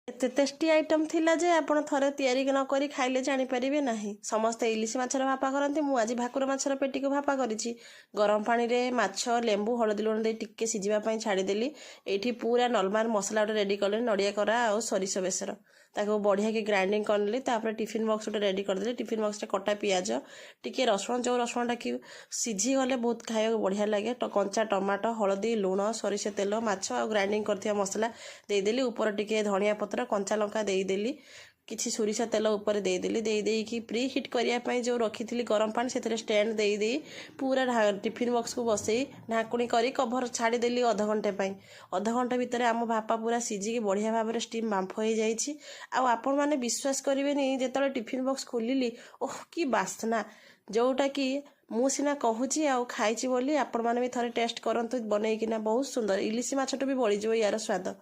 एते tasty item थिला जे आपण थरे तैयारी न करी खाइले जानी परिबे नाही। समस्त इलिश माछर भापा करते, मु आज भाकुर माछर पेटी को भापा करिछि। गरम पानी रे माछ लेंबू हळदी लुण दे टिके सिझिबा पई छाडी देली। एठी पूरा नॉर्मल मसला रेडी करले, नडिया करा आ सरिष बेसर ताको बढ़िया के ग्राइंडिंग करली। तापर टिफिन बॉक्स उटे रेडी कर देली। टिफिन बॉक्स रे कटा पियाज टिके रसुण, जो रसुण टा कि सिझी गले बहुत खाइबा बढ़िया लागे। कंचा टमाटो हळदी लुण सरिष तेल माछ आ ग्राइंडिंग करथिया मसला दे देली। ऊपर टिके धनिया पत्र कंचा लंका देदेली, किसी सोरिष तेल ऊपर देदेली। देदेकी प्री हिट करने जो रखी गरम पानी से स्टैंड दे पूरा टिफिन बॉक्स को बसई ढाकुणी करी कभर छाड़देली अध घंटे। अध घंटे भितर आम भापा पूरा सिझिकी बढ़िया भाव में स्टीम बांफ हो जाइए। आपण मैंने विश्वास करेंगे जो टिफिन बॉक्स खोलिली, ओह कि बास्ना, जोटा कि मु सीना कहूँ आउ खाई बोली आपण मैंने भी थे टेस्ट करंतु बनईकिना। बहुत सुंदर इलिश माछटू भी बढ़ी यार स्वाद।